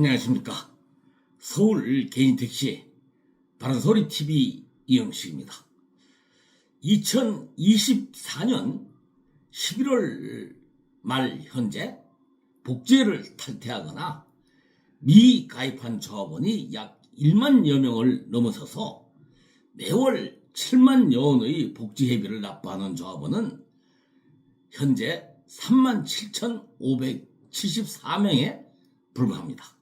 안녕하십니까. 서울 개인택시 바른소리TV 이영식입니다. 2024년 11월 말 현재 복지회를 탈퇴하거나 미가입한 조합원이 약 1만여 명을 넘어서서 매월 7만여 원의 복지회비를 납부하는 조합원은 현재 37,574명에 불과합니다.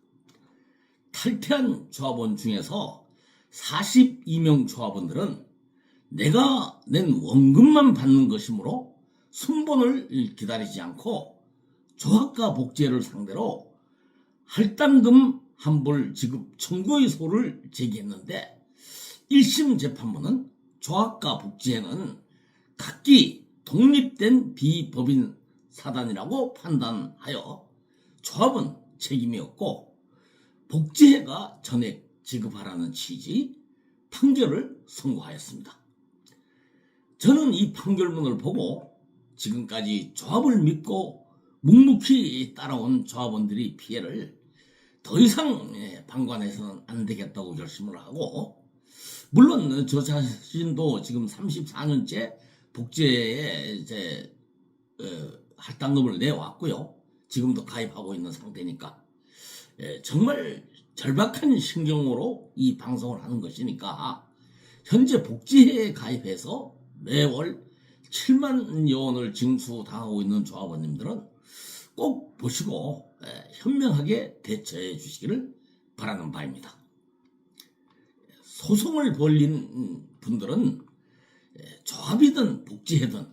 탈퇴한 조합원 중에서 42명 조합원들은 내가 낸 원금만 받는 것이므로 순번을 기다리지 않고 조합과 복지회를 상대로 할당금 환불 지급 청구의 소를 제기했는데 1심 재판부는 조합과 복지회는 각기 독립된 비법인 사단이라고 판단하여 조합은 책임이 없고 복지회가 전액 지급하라는 취지 판결을 선고하였습니다. 저는 이 판결문을 보고 지금까지 조합을 믿고 묵묵히 따라온 조합원들이 피해를 더 이상 방관해서는 안 되겠다고 결심을 하고, 물론 저 자신도 지금 34년째 복지회에 이제 할당금을 내왔고요. 지금도 가입하고 있는 상태니까 정말 절박한 심경으로 이 방송을 하는 것이니까 현재 복지회에 가입해서 매월 7만여 원을 징수당하고 있는 조합원님들은 꼭 보시고 현명하게 대처해 주시기를 바라는 바입니다. 소송을 벌린 분들은 조합이든 복지회든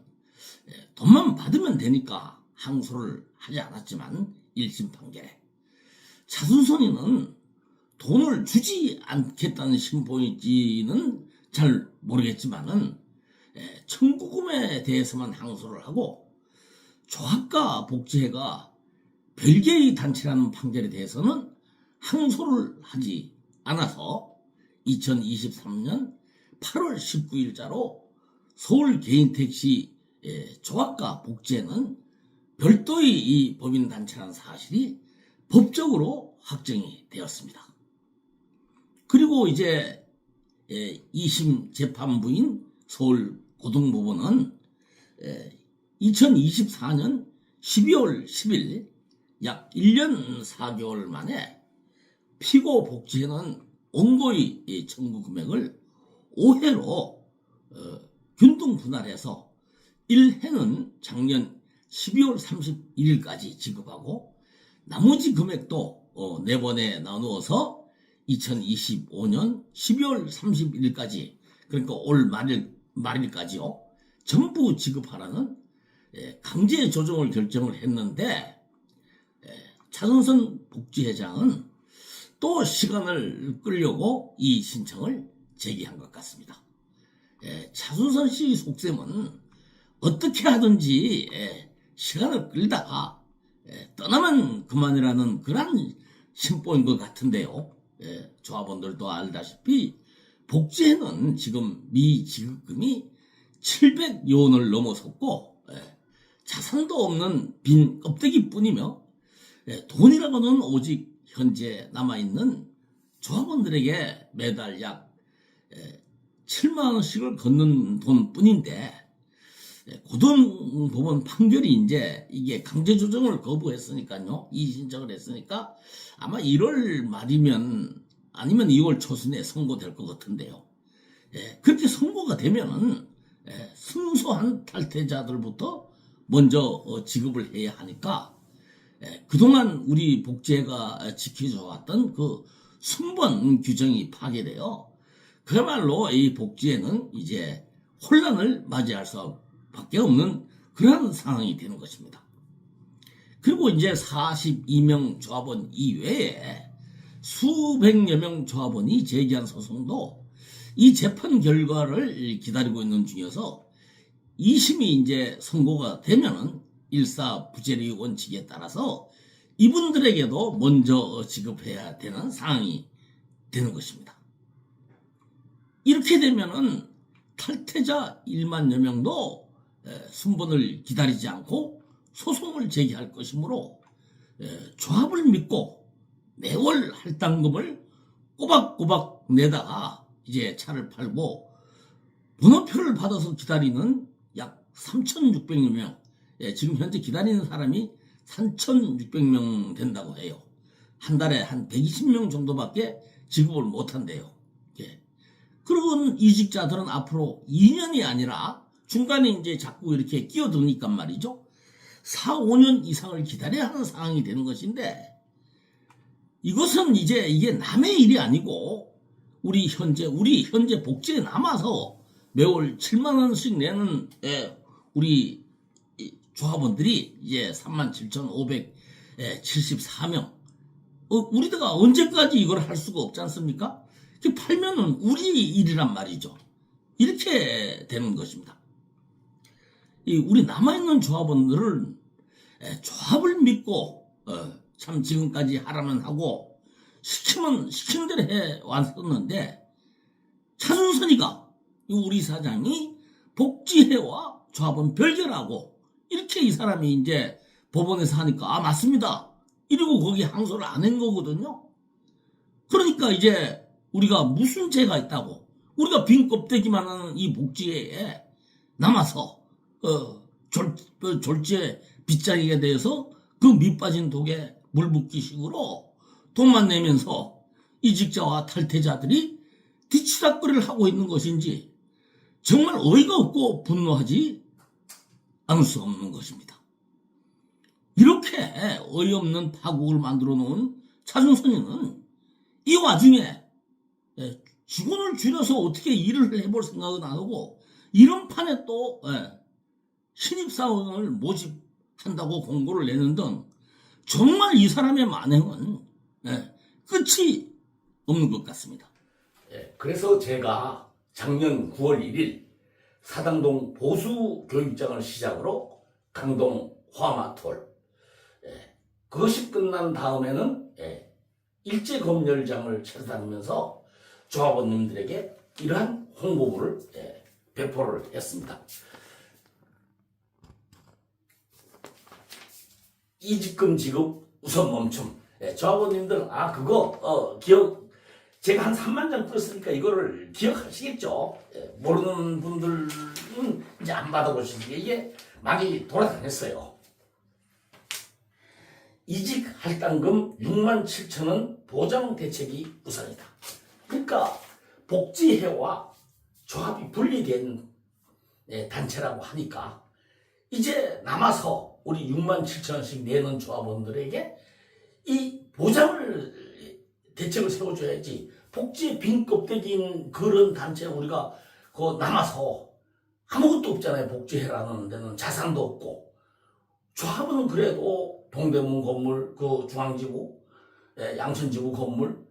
돈만 받으면 되니까 항소를 하지 않았지만 1심 판결에 차순선이는 돈을 주지 않겠다는 심보인지는 잘 모르겠지만은 청구금에 대해서만 항소를 하고 조합과 복지회가 별개의 단체라는 판결에 대해서는 항소를 하지 않아서 2023년 8월 19일자로 서울 개인택시 조합과 복지회는 별도의 이 법인단체라는 사실이 법적으로 확정이 되었습니다. 그리고 이제 2심 재판부인 서울고등법원은 2024년 12월 10일 약 1년 4개월 만에 피고 복지회는 원고의 청구 금액을 5회로 균등 분할해서 1회는 작년 12월 31일까지 지급하고 나머지 금액도 4번에 나누어서 2025년 12월 31일까지, 그러니까 올 말일까지요, 전부 지급하라는 강제 조정을 결정을 했는데 차순선 복지회장은 또 시간을 끌려고 이 신청을 제기한 것 같습니다. 차순선 씨 속셈은 어떻게 하든지 시간을 끌다가 떠나면 그만이라는 그런 심보인 것 같은데요. 조합원들도 알다시피 복지회는 지금 미지급금이 700여 원을 넘어섰고 자산도 없는 빈 껍데기뿐이며 돈이라고는 오직 현재 남아있는 조합원들에게 매달 약 7만 원씩을 걷는 돈뿐인데 고등법원 판결이 이제 이게 강제 조정을 거부했으니까요, 이의 신청을 했으니까 아마 1월 말이면 아니면 2월 초순에 선고될 것 같은데요. 그렇게 선고가 되면은 순수한 탈퇴자들부터 먼저 지급을 해야 하니까 그동안 우리 복지회가 지켜져왔던 그 순번 규정이 파괴되어 그야말로 이 복지회는 이제 혼란을 맞이할 수밖에 없는 그런 상황이 되는 것입니다. 그리고 이제 42명 조합원 이외에 수백여 명 조합원이 제기한 소송도 이 재판 결과를 기다리고 있는 중이어서 2심이 이제 선고가 되면은 일사부재의 원칙에 따라서 이분들에게도 먼저 지급해야 되는 상황이 되는 것입니다. 이렇게 되면은 탈퇴자 1만여 명도 순번을 기다리지 않고 소송을 제기할 것이므로 조합을 믿고 매월 할당금을 꼬박꼬박 내다가 이제 차를 팔고 번호표를 받아서 기다리는 약 3,600여 명, 지금 현재 기다리는 사람이 3,600명 된다고 해요. 한 달에 한 120명 정도밖에 지급을 못한대요. 그런 이직자들은 앞으로 2년이 아니라 중간에 이제 자꾸 이렇게 끼어드니까 말이죠. 4, 5년 이상을 기다려야 하는 상황이 되는 것인데, 이것은 이제 이게 남의 일이 아니고 우리 현재 복지에 남아서 매월 7만 원씩 내는 우리 조합원들이 이제 37,574명. 우리가 언제까지 이걸 할 수가 없지 않습니까? 팔면은 우리 일이란 말이죠. 이렇게 되는 것입니다. 우리 남아있는 조합원들은 조합을 믿고 참 지금까지 하라면 하고 시키면 시킨 대로 해 왔었는데, 차순선이가 우리 사장이 복지회와 조합은 별개라고 이렇게 이 사람이 이제 법원에서 하니까 맞습니다 이러고 거기 항소를 안 한 거거든요. 그러니까 이제 우리가 무슨 죄가 있다고, 우리가 빈 껍데기만 하는 이 복지회에 남아서 졸지에 빗자리에 대해서 그 밑빠진 독에 물 붓기 식으로 돈만 내면서 이직자와 탈퇴자들이 뒤치다거리를 하고 있는 것인지 정말 어이가 없고 분노하지 않을 수 없는 것입니다. 이렇게 어이없는 파국을 만들어 놓은 차준선이는 이 와중에 직원을 줄여서 어떻게 일을 해볼 생각은 안 하고, 이런 판에 또 신입사원을 모집한다고 공고를 내는 등 정말 이 사람의 만행은 끝이 없는 것 같습니다. 그래서 제가 작년 9월 1일 사당동 보수교육장을 시작으로 강동 화마톨, 그것이 끝난 다음에는 일제검열장을 찾아다니면서 조합원님들에게 이러한 홍보물을 배포를 했습니다. 이직금 지급 우선 멈춤. 조합원님들 그거 제가 한 3만 장 풀었으니까 이거를 기억하시겠죠? 모르는 분들은 이제 안 받아보시니까 이게 많이 돌아다녔어요. 이직 할당금 67,000원 보장 대책이 우선이다. 그러니까 복지회와 조합이 분리된 단체라고 하니까 이제 남아서 우리 67,000원씩 내는 조합원들에게 이 보장을 대책을 세워줘야지. 복지의 빈 껍데기인 그런 단체 우리가 남아서 아무것도 없잖아요. 복지회라는 데는 자산도 없고. 조합은 그래도 동대문 건물, 그 중앙지구, 양천지구 건물,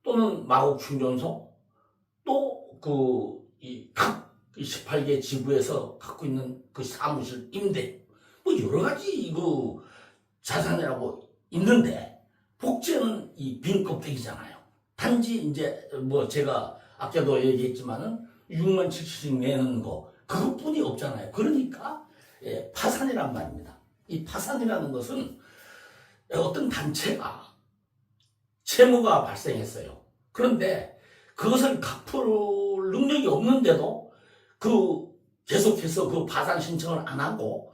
또는 마곡 충전소, 또 각 18개 지구에서 갖고 있는 그 사무실 임대, 뭐 여러 가지 자산이라고 있는데, 복지는 이 빈 껍데기잖아요. 단지 이제 제가 아까도 얘기했지만은 6만 7천씩 내는 거 그것뿐이 없잖아요. 그러니까 파산이란 말입니다. 이 파산이라는 것은 어떤 단체가 채무가 발생했어요. 그런데 그것을 갚을 능력이 없는데도 계속해서 그 파산 신청을 안 하고,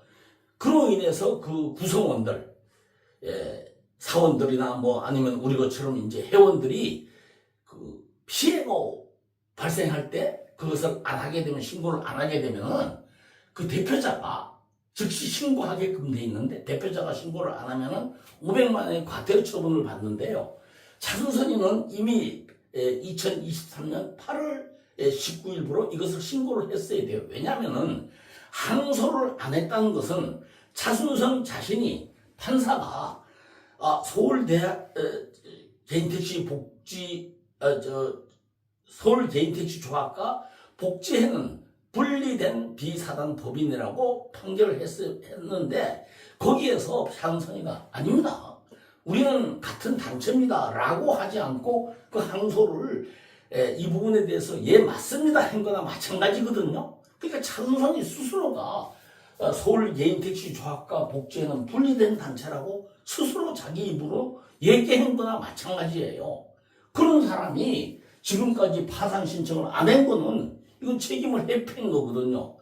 그로 인해서 그 구성원들, 사원들이나 아니면 우리 것처럼 이제 회원들이 피해가 발생할 때 그것을 안 하게 되면, 신고를 안 하게 되면은 그 대표자가 즉시 신고하게끔 돼 있는데, 대표자가 신고를 안 하면은 500만 원의 과태료 처분을 받는데요. 차순선이는 이미 2023년 8월 19일부로 이것을 신고를 했어야 돼요. 왜냐하면은 항소를 안 했다는 것은 차순선 자신이, 판사가 서울대학 개인택시 서울 개인택시 조합과 복지회는 분리된 비사단 법인이라고 판결을 했는데, 거기에서 차순선이가 아닙니다, 우리는 같은 단체입니다 라고 하지 않고 그 항소를 이 부분에 대해서 맞습니다 한 거나 마찬가지거든요. 그러니까 차순선이 스스로가 서울 개인택시 조합과 복지회는 분리된 단체라고 스스로 자기 입으로 얘기한 거나 마찬가지예요. 그런 사람이 지금까지 파산 신청을 안 한 거는 이건 책임을 회피한 거거든요.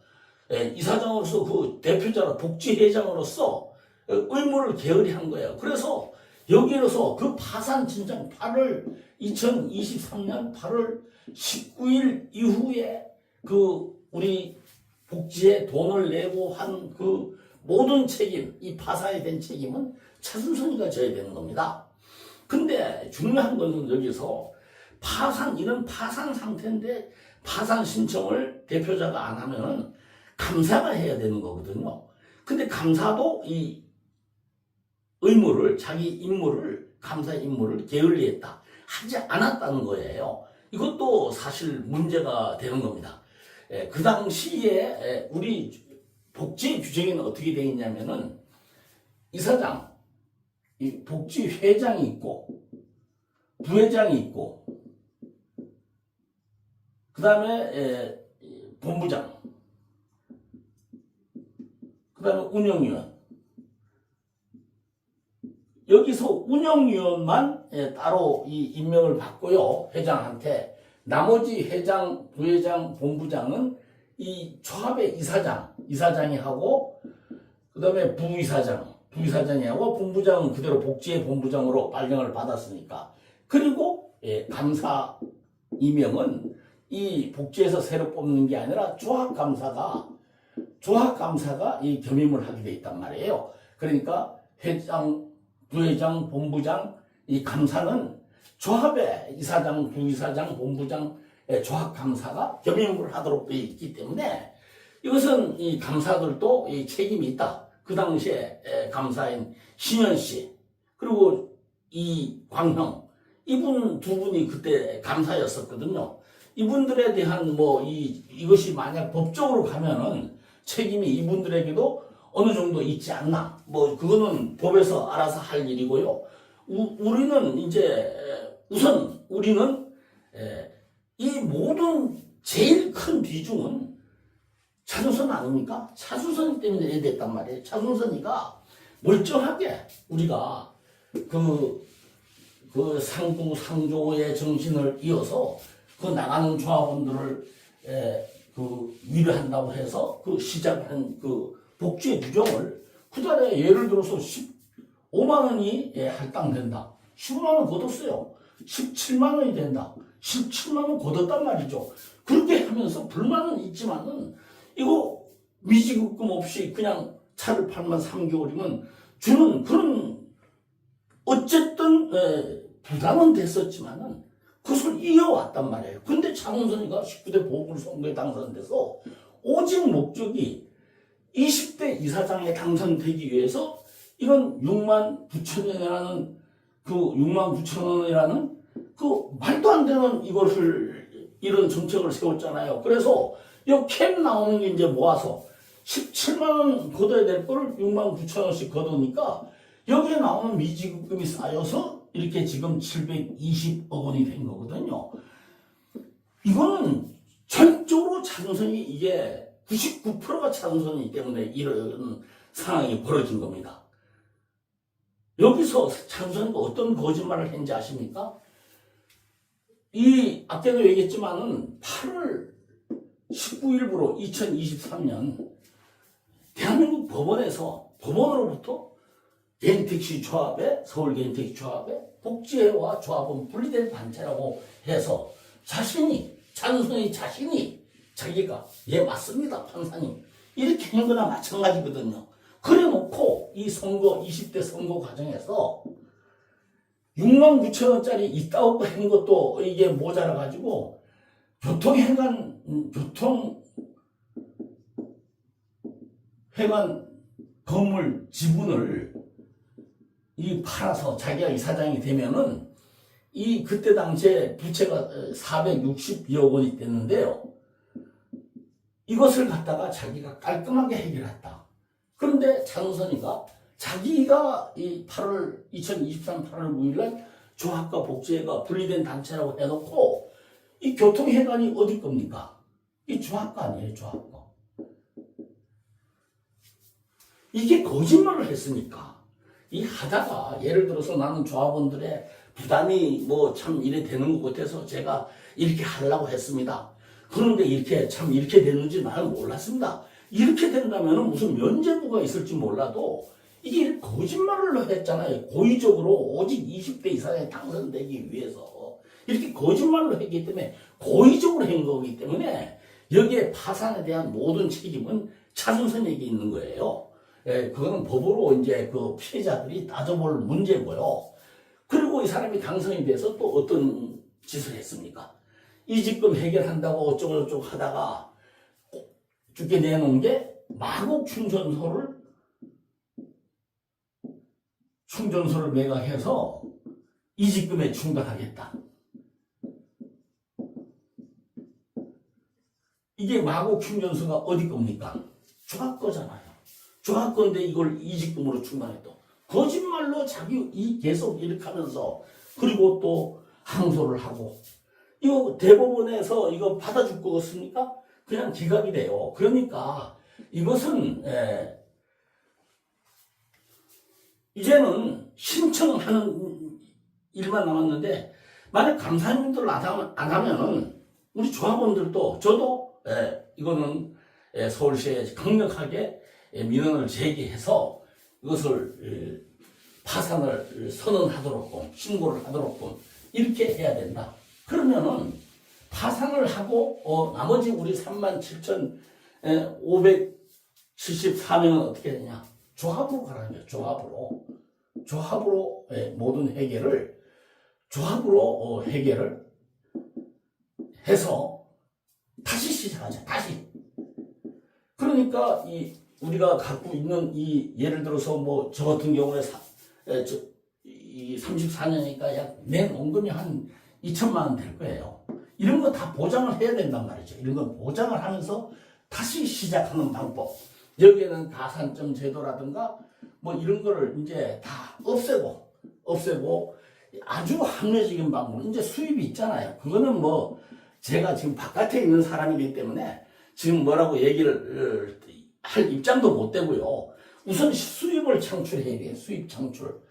이사장으로서 그 대표자로 복지회장으로서 의무를 게을리한 거예요. 그래서 여기에서 그 파산 신청 2023년 8월 19일 이후에 그 우리 복지에 돈을 내고 한 그 모든 책임, 이 파산에 된 책임은 차순선이가 져야 되는 겁니다. 근데 중요한 것은 여기서 이런 파산 상태인데 파산 신청을 대표자가 안 하면은 감사가 해야 되는 거거든요. 근데 감사도 이 의무를, 자기 임무를, 감사 임무를 게을리했다. 하지 않았다는 거예요. 이것도 사실 문제가 되는 겁니다. 그 당시에 우리 복지 규정에는 어떻게 되어 있냐면은 이사장, 이 복지회장이 있고 부회장이 있고 그 다음에 본부장, 그 다음에 운영위원. 여기서 운영위원만 따로 이 임명을 받고요. 회장한테. 나머지 회장, 부회장, 본부장은 이 조합의 이사장이 하고 그 다음에 부이사장이 하고 본부장은 그대로 복지의 본부장으로 발령을 받았으니까. 그리고 감사 임명은 이 복지에서 새로 뽑는 게 아니라 조합감사가 이 겸임을 하게 돼 있단 말이에요. 그러니까 회장, 부회장, 본부장 이 감사는 조합의 이사장, 부이사장, 본부장 조합감사가 겸임을 하도록 되어 있기 때문에 이것은 이 감사들도 이 책임이 있다. 그 당시에 감사인 신현 씨 그리고 이 광형 이분 두 분이 그때 감사였었거든요. 이분들에 대한 이것이 만약 법적으로 가면은 책임이 이분들에게도 어느 정도 있지 않나. 그거는 법에서 알아서 할 일이고요. 우리는 이 모든 제일 큰 비중은 차순선 아닙니까? 차순선 때문에 이래 됐단 말이에요. 차순선이가 멀쩡하게 우리가 그 상부 상조의 정신을 이어서 그 나가는 조합원들을 위로한다고 해서 그 시작한 그 복지의 규정을 그 달에 예를 들어서 15만 원이 할당된다. 15만 원 걷었어요. 17만 원이 된다. 17만 원 걷었단 말이죠. 그렇게 하면서 불만은 있지만은 이거 미지급금 없이 그냥 차를 팔면 3개월이면 주는 그런 어쨌든 부담은 됐었지만은 그것을 이어왔단 말이에요. 근데 장훈선이가 19대 보궐선거에 당선돼서 오직 목적이 20대 이사장에 당선되기 위해서 이런 6만 9천 원이라는 그 말도 안 되는 이런 정책을 세웠잖아요. 그래서 이 캠 나오는 게 이제 모아서 17만 원 걷어야 될 거를 6만 9천 원씩 걷으니까 여기에 나오는 미지급금이 쌓여서 이렇게 지금 720억 원이 된 거거든요. 이거는 전적으로 차순선이 이게 99%가 차순선이기 때문에 이런 상황이 벌어진 겁니다. 여기서 차순선이가 어떤 거짓말을 했는지 아십니까? 아까도 얘기했지만은 8월 19일부로 2023년 대한민국 법원으로부터 개인택시 조합에 서울 개인택시 조합에 복지회와 조합은 분리된 단체라고 해서 차순선이 자신이 자기가 맞습니다 판사님 이렇게 한 거나 마찬가지거든요. 그래 놓고 이 20대 선거 과정에서 6만 9천 원짜리 이따오고 한 것도 이게 모자라 가지고 교통회관 건물 지분을 팔아서 자기가 이사장이 되면은 그때 당시에 부채가 462억 원이 됐는데요. 이것을 갖다가 자기가 깔끔하게 해결했다. 그런데 차순선이가 자기가 2023 8월 9일날 조합과 복지회가 분리된 단체라고 해놓고 이 교통회관이 어디 겁니까? 이 조합가 아니에요, 조합가. 이게 거짓말을 했으니까 이 하다가 예를 들어서 나는 조합원들의 부담이 뭐 참 이래 되는 것 같아서 제가 이렇게 하려고 했습니다. 그런데 이렇게 참 이렇게 됐는지 나는 몰랐습니다. 이렇게 된다면 무슨 면죄부가 있을지 몰라도 이게 거짓말을 했잖아요. 고의적으로 오직 20대 이상에 당선되기 위해서 이렇게 거짓말로 했기 때문에 고의적으로 한 거기 때문에 여기에 파산에 대한 모든 책임은 차준선에게 있는 거예요. 예, 그거는 법으로 이제 그 피해자들이 따져볼 문제고요. 그리고 이 사람이 당선이 돼서 또 어떤 짓을 했습니까? 이직금 해결한다고 어쩌고저쩌고 하다가 죽게 내놓은 게 마곡 충전소를 매각해서 이직금에 충당하겠다. 이게 마곡 충전소가 어디 겁니까? 조합 거잖아요. 조합 건데 이걸 이직금으로 충당했다. 거짓말로 자기 계속 이렇게 하면서 그리고 또 항소를 하고 이거 대법원에서 이거 받아줄 거 같습니까? 그냥 기각이 돼요. 그러니까 이것은 이제는 신청하는 일만 남았는데 만약 감사님들 안 하면은 우리 조합원들도 저도 이거는 서울시에 강력하게 민원을 제기해서 이것을 파산을 선언하도록 신고를 하도록 이렇게 해야 된다. 그러면은 파산을 하고 나머지 우리 37,574명은 어떻게 되냐? 조합으로 가라는 거예요. 조합으로 모든 해결을 조합으로 해결을 해서 다시 시작하자. 다시. 그러니까 우리가 갖고 있는 예를 들어서 뭐 저 같은 경우에 이 34년이니까 약 낸 원금이 한 2천만 원 될 거예요. 이런 거 다 보장을 해야 된단 말이죠. 이런 거 보장을 하면서 다시 시작하는 방법. 여기에는 가산점 제도라든가 뭐 이런 거를 이제 다 없애고 아주 합리적인 방법. 이제 수입이 있잖아요. 그거는 뭐 제가 지금 바깥에 있는 사람이기 때문에 지금 뭐라고 얘기를 할 입장도 못 되고요. 우선 수입을 창출해야 돼요. 수입 창출.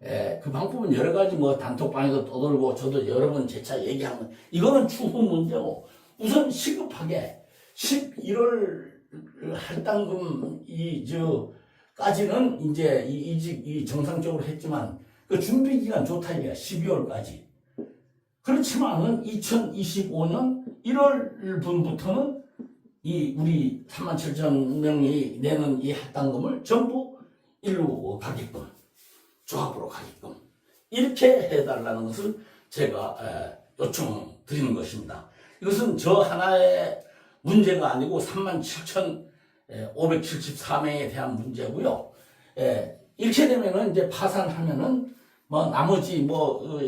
그 방법은 여러 가지 뭐 단톡방에도 떠돌고 저도 여러 번 재차 얘기하면 이거는 추후 문제고 우선 시급하게 11월 할당금 까지는 이제 이직 정상적으로 했지만 그 준비 기간 좋다 이거야. 12월까지. 그렇지만은 2025년 1월 분부터는 우리 37,000명이 내는 이 할당금을 전부 일로 가게끔 조합으로 가게끔 이렇게 해달라는 것을 제가 요청드리는 것입니다. 이것은 저 하나의 문제가 아니고 37,574명에 대한 문제고요. 이렇게 되면은 이제 파산하면은 뭐 나머지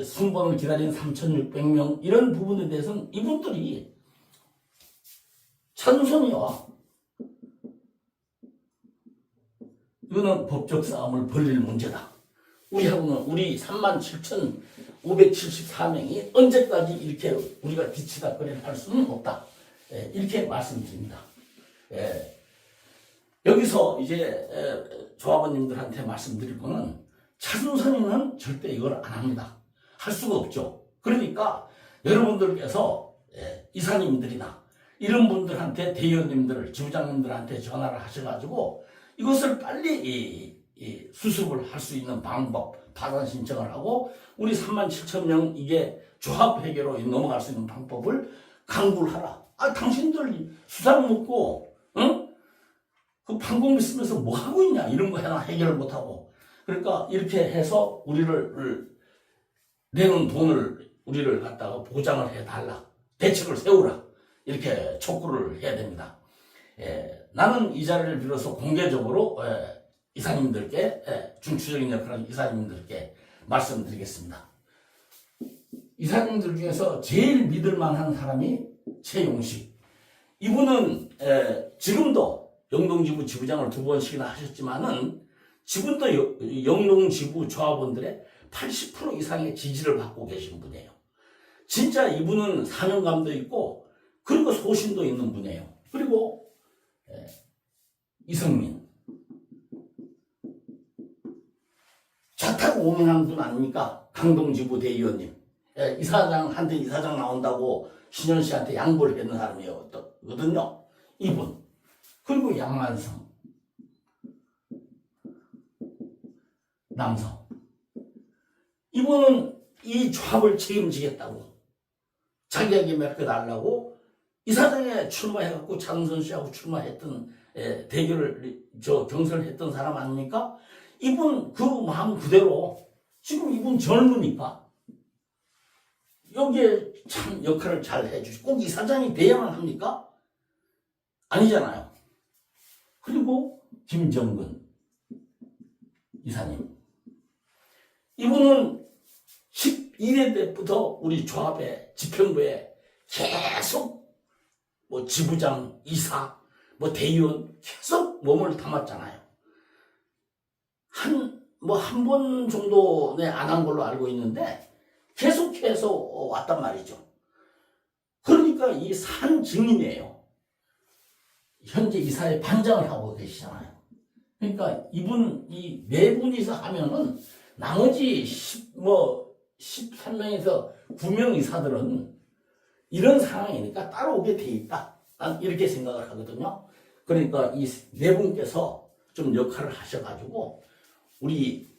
순번을 기다린 3,600명 이런 부분에 대해서는 이분들이 찬손이와 이거는 법적 싸움을 벌릴 문제다. 우리 37,574명이 언제까지 이렇게 우리가 뒤치다거리를 할 수는 없다. 이렇게 말씀드립니다. 여기서 이제 조합원님들한테 말씀드릴 거는 차순선이는 절대 이걸 안 합니다. 할 수가 없죠. 그러니까 여러분들께서 이사님들이나 이런 분들한테 대의원님들, 지부장님들한테 전화를 하셔가지고 이것을 빨리 수습을 할 수 있는 방법, 파산 신청을 하고 우리 37,000명 이게 조합 회계로 넘어갈 수 있는 방법을 강구를 하라. 당신들 수당 먹고 그 판공비 쓰면서 뭐 하고 있냐 이런 거 하나 해결을 못 하고 그러니까 이렇게 해서 우리를 내는 돈을 우리를 갖다가 보장을 해달라. 대책을 세우라. 이렇게 촉구를 해야 됩니다. 나는 이 자리를 빌어서 공개적으로 이사님들께 중추적인 역할을 이사님들께 말씀드리겠습니다. 이사님들 중에서 제일 믿을 만한 사람이 최용식. 이분은 지금도 영동지부 지부장을 2번씩이나 하셨지만은 지금도 영동지부 조합원들의 80% 이상의 지지를 받고 계신 분이에요. 진짜 이분은 사명감도 있고 그리고 소신도 있는 분이에요. 그리고 이성민 핫하고 오명한 분 아닙니까? 강동지부 대의원님. 예, 이사장한테 이사장 나온다고 신현 씨한테 양보를 했는 사람이거든요. 이분. 그리고 양만성. 남성. 이분은 이 조합을 책임지겠다고. 자기에게 맡겨달라고 이사장에 출마해갖고 장선 씨하고 출마했던 대결을 경선을 했던 사람 아닙니까? 이분 그 마음 그대로 지금 이분 젊으니까 여기에 참 역할을 잘 해주시고 꼭 이사장이 돼야만 합니까? 아니잖아요. 그리고 김정근 이사님. 이분은 12대 때부터 우리 조합의 지평부에 계속 뭐 지부장, 이사, 뭐 대의원 계속 몸을 담았잖아요. 한 번 정도 안 한 걸로 알고 있는데 계속해서 왔단 말이죠. 그러니까 이 산 증인이에요. 현재 이사의 반장을 하고 계시잖아요. 그러니까 이 네 분이서 하면은 나머지 13명에서 9명 이사들은 이런 상황이니까 따라오게 돼 있다. 난 이렇게 생각을 하거든요. 그러니까 이 네 분께서 좀 역할을 하셔가지고 우리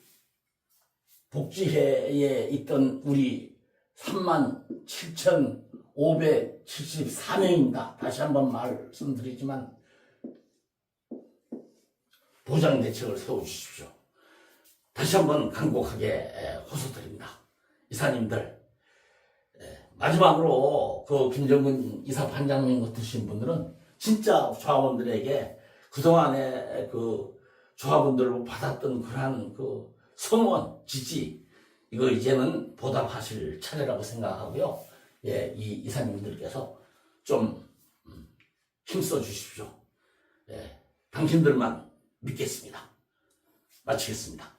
복지회에 있던 우리 37,574명입니다. 다시 한번 말씀드리지만 보장대책을 세워주십시오. 다시 한번 간곡하게 호소드립니다. 이사님들, 마지막으로 그 김정근 이사 반장님 같으신 분들은 진짜 조합원들에게 그동안에 그 조합원들로 받았던 그러한 그 성원, 지지, 이거 이제는 보답하실 차례라고 생각하고요. 예, 이 이사님들께서 좀 힘써 주십시오. 예, 당신들만 믿겠습니다. 마치겠습니다.